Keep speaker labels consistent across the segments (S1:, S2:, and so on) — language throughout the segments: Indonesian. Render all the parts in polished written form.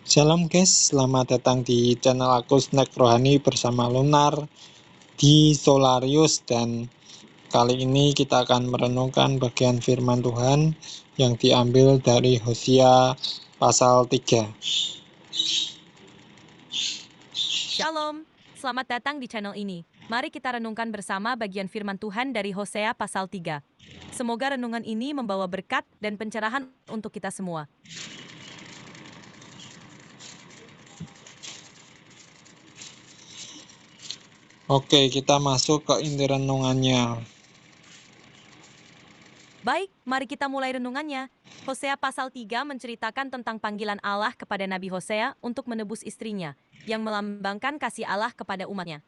S1: Shalom guys, selamat datang di channel aku Snack Rohani bersama Lunar di Solarius, dan kali ini kita akan merenungkan bagian firman Tuhan yang diambil dari Hosea pasal 3.
S2: Shalom, selamat datang di channel ini. Mari kita renungkan bersama bagian firman Tuhan dari Hosea pasal 3. Semoga renungan ini membawa berkat dan pencerahan untuk kita semua.
S1: Oke, kita masuk ke inti renungannya.
S2: Baik, mari kita mulai renungannya. Hosea pasal 3 menceritakan tentang panggilan Allah kepada Nabi Hosea untuk menebus istrinya, yang melambangkan kasih Allah kepada umatnya.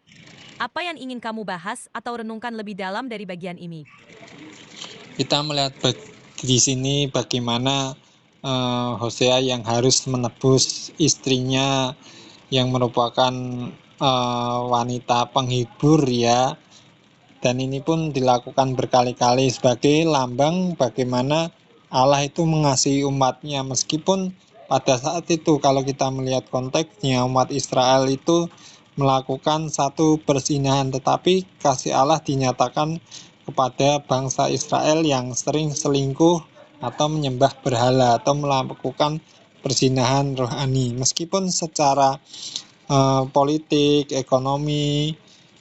S2: Apa yang ingin kamu bahas atau renungkan lebih dalam dari bagian ini?
S1: Kita melihat di sini bagaimana Hosea yang harus menebus istrinya yang merupakan wanita penghibur ya. Dan ini pun dilakukan berkali-kali sebagai lambang bagaimana Allah itu mengasihi umatnya, meskipun pada saat itu kalau kita melihat konteksnya umat Israel itu melakukan satu perzinahan, tetapi kasih Allah dinyatakan kepada bangsa Israel yang sering selingkuh atau menyembah berhala atau melakukan perzinahan rohani. Meskipun secara politik, ekonomi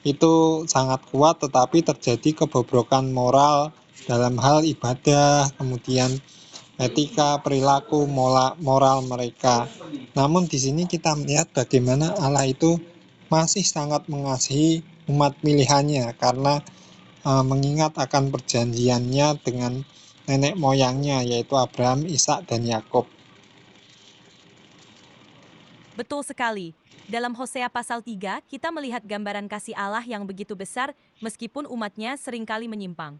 S1: itu sangat kuat, tetapi terjadi kebobrokan moral dalam hal ibadah, kemudian etika, perilaku, moral mereka. Namun di sini kita melihat bagaimana Allah itu masih sangat mengasihi umat pilihannya karena mengingat akan perjanjiannya dengan nenek moyangnya, yaitu Abraham, Ishak, dan Yakub.
S2: Betul sekali. Dalam Hosea pasal 3, kita melihat gambaran kasih Allah yang begitu besar meskipun umatnya seringkali menyimpang.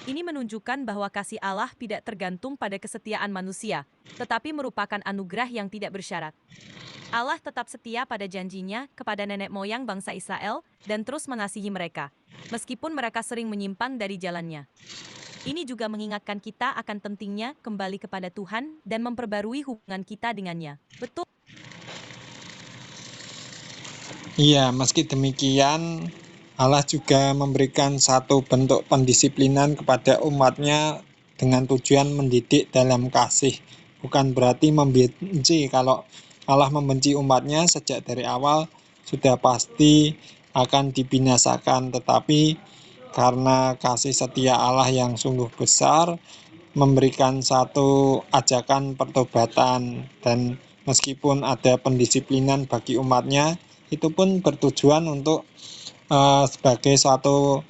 S2: Ini menunjukkan bahwa kasih Allah tidak tergantung pada kesetiaan manusia, tetapi merupakan anugerah yang tidak bersyarat. Allah tetap setia pada janjinya kepada nenek moyang bangsa Israel dan terus mengasihi mereka, meskipun mereka sering menyimpang dari jalannya. Ini juga mengingatkan kita akan pentingnya kembali kepada Tuhan dan memperbarui hubungan kita dengannya. Betul.
S1: Iya, meski demikian, Allah juga memberikan satu bentuk pendisiplinan kepada umatnya dengan tujuan mendidik dalam kasih. Bukan berarti membenci. Kalau Allah membenci umatnya sejak dari awal, sudah pasti akan dibinasakan. Tetapi karena kasih setia Allah yang sungguh besar, memberikan satu ajakan pertobatan, dan meskipun ada pendisiplinan bagi umatnya, itu pun bertujuan untuk sebagai suatu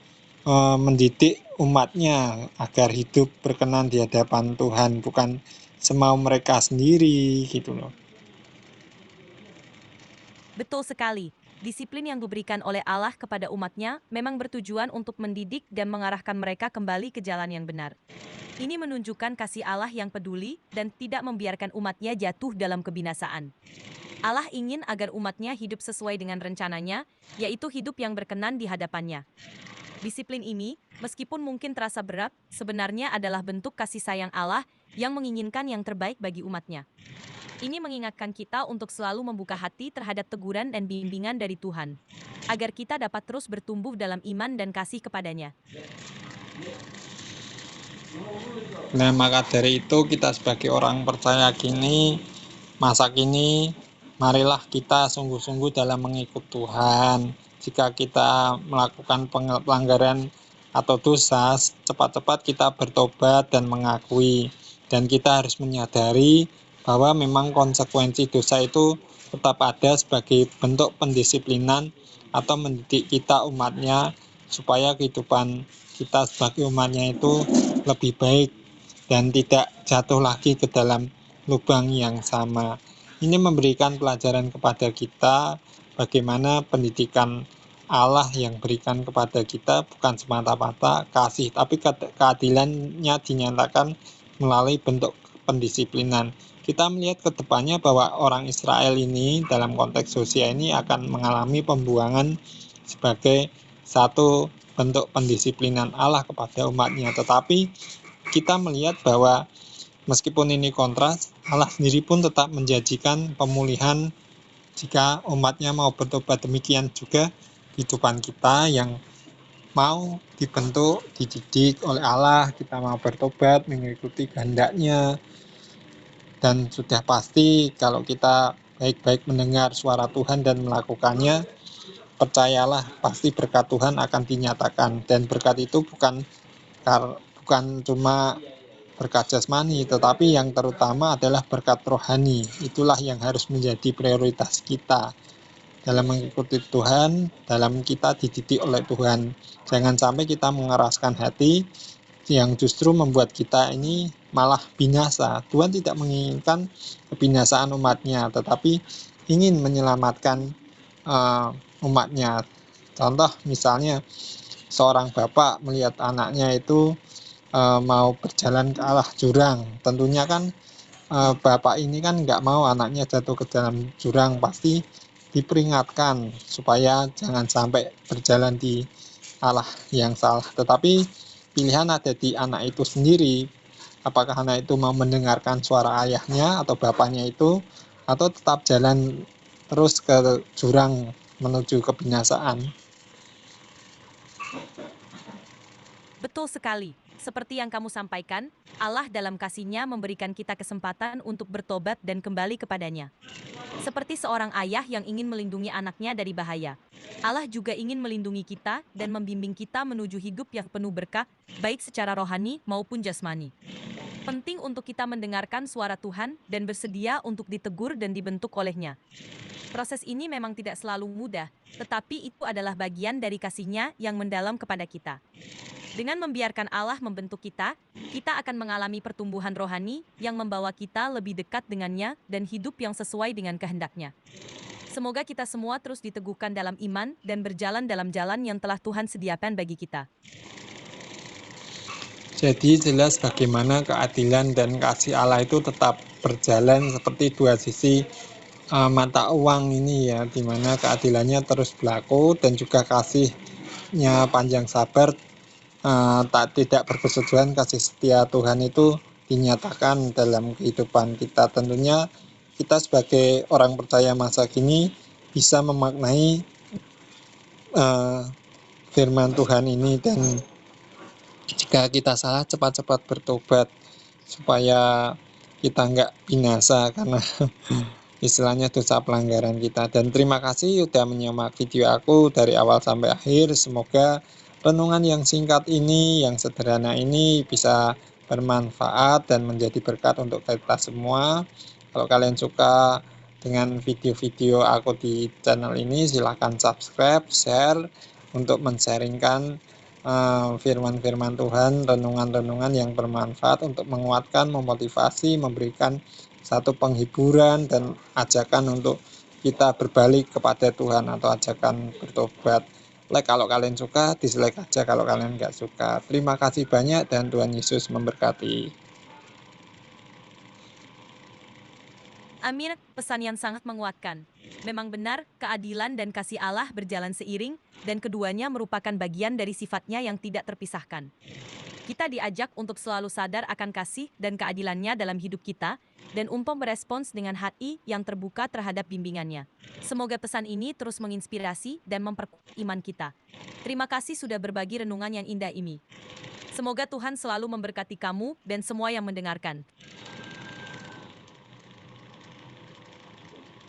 S1: mendidik umatnya agar hidup berkenan di hadapan Tuhan, bukan semau mereka sendiri gitu loh.
S2: Betul sekali. Disiplin yang diberikan oleh Allah kepada umatnya memang bertujuan untuk mendidik dan mengarahkan mereka kembali ke jalan yang benar. Ini menunjukkan kasih Allah yang peduli dan tidak membiarkan umatnya jatuh dalam kebinasaan. Allah ingin agar umatnya hidup sesuai dengan rencananya, yaitu hidup yang berkenan di hadapannya. Disiplin ini, meskipun mungkin terasa berat, sebenarnya adalah bentuk kasih sayang Allah yang menginginkan yang terbaik bagi umatnya. Ini mengingatkan kita untuk selalu membuka hati terhadap teguran dan bimbingan dari Tuhan, agar kita dapat terus bertumbuh dalam iman dan kasih kepadanya.
S1: Nah, maka dari itu kita sebagai orang percaya masa kini, marilah kita sungguh-sungguh dalam mengikut Tuhan. Jika kita melakukan pelanggaran atau dosa, cepat-cepat kita bertobat dan mengakui. Dan kita harus menyadari bahwa memang konsekuensi dosa itu tetap ada sebagai bentuk pendisiplinan atau mendidik kita umatnya, supaya kehidupan kita sebagai umatnya itu lebih baik dan tidak jatuh lagi ke dalam lubang yang sama. Ini memberikan pelajaran kepada kita bagaimana pendidikan Allah yang berikan kepada kita bukan semata-mata kasih, tapi keadilannya dinyatakan melalui bentuk pendisiplinan. Kita melihat ke depannya bahwa orang Israel ini dalam konteks sosial ini akan mengalami pembuangan sebagai satu bentuk pendisiplinan Allah kepada umatnya. Tetapi kita melihat bahwa Meskipun ini kontras, Allah sendiri pun tetap menjanjikan pemulihan jika umatnya mau bertobat. Demikian juga kehidupan kita yang mau dibentuk, dididik oleh Allah, kita mau bertobat, mengikuti kehendaknya, dan sudah pasti kalau kita baik-baik mendengar suara Tuhan dan melakukannya, percayalah pasti berkat Tuhan akan dinyatakan. Dan berkat itu bukan cuma berkat jasmani, tetapi yang terutama adalah berkat rohani. Itulah yang harus menjadi prioritas kita dalam mengikuti Tuhan, dalam kita dididik oleh Tuhan. Jangan sampai kita mengeraskan hati yang justru membuat kita ini malah binasa. Tuhan tidak menginginkan kebinasaan umatnya, tetapi ingin menyelamatkan umatnya. Contoh misalnya seorang bapak melihat anaknya itu mau berjalan ke arah jurang, tentunya kan bapak ini kan nggak mau anaknya jatuh ke dalam jurang, pasti diperingatkan supaya jangan sampai berjalan di arah yang salah. Tetapi pilihan ada di anak itu sendiri, apakah anak itu mau mendengarkan suara ayahnya atau bapaknya itu, atau tetap jalan terus ke jurang menuju kebinasaan.
S2: Betul sekali. Seperti yang kamu sampaikan, Allah dalam kasih-Nya memberikan kita kesempatan untuk bertobat dan kembali kepadanya. Seperti seorang ayah yang ingin melindungi anaknya dari bahaya. Allah juga ingin melindungi kita dan membimbing kita menuju hidup yang penuh berkah, baik secara rohani maupun jasmani. Penting untuk kita mendengarkan suara Tuhan dan bersedia untuk ditegur dan dibentuk oleh-Nya. Proses ini memang tidak selalu mudah, tetapi itu adalah bagian dari kasih-Nya yang mendalam kepada kita. Dengan membiarkan Allah membentuk kita, kita akan mengalami pertumbuhan rohani yang membawa kita lebih dekat dengannya dan hidup yang sesuai dengan kehendak-Nya. Semoga kita semua terus diteguhkan dalam iman dan berjalan dalam jalan yang telah Tuhan sediakan bagi kita.
S1: Jadi jelas bagaimana keadilan dan kasih Allah itu tetap berjalan seperti dua sisi mata uang ini ya, dimana keadilannya terus berlaku dan juga kasihnya panjang sabar, tidak berkesudahan. Kasih setia Tuhan itu dinyatakan dalam kehidupan kita. Tentunya kita sebagai orang percaya masa kini bisa memaknai firman Tuhan ini, dan jika kita salah cepat-cepat bertobat supaya kita nggak binasa karena istilahnya dosa pelanggaran kita. Dan terima kasih sudah menyimak video aku dari awal sampai akhir. Semoga renungan yang singkat ini, yang sederhana ini bisa bermanfaat dan menjadi berkat untuk kita semua. Kalau kalian suka dengan video-video aku di channel ini, silahkan subscribe, share untuk men-sharingkan firman-firman Tuhan, renungan-renungan yang bermanfaat untuk menguatkan, memotivasi, memberikan satu penghiburan dan ajakan untuk kita berbalik kepada Tuhan atau ajakan bertobat. Like kalau kalian suka, dislike aja kalau kalian nggak suka. Terima kasih banyak dan Tuhan Yesus memberkati.
S2: Amin, pesan yang sangat menguatkan. Memang benar, keadilan dan kasih Allah berjalan seiring, dan keduanya merupakan bagian dari sifat-Nya yang tidak terpisahkan. Kita diajak untuk selalu sadar akan kasih dan keadilannya dalam hidup kita, dan untuk merespons dengan hati yang terbuka terhadap bimbingannya. Semoga pesan ini terus menginspirasi dan memperkuat iman kita. Terima kasih sudah berbagi renungan yang indah ini. Semoga Tuhan selalu memberkati kamu dan semua yang mendengarkan.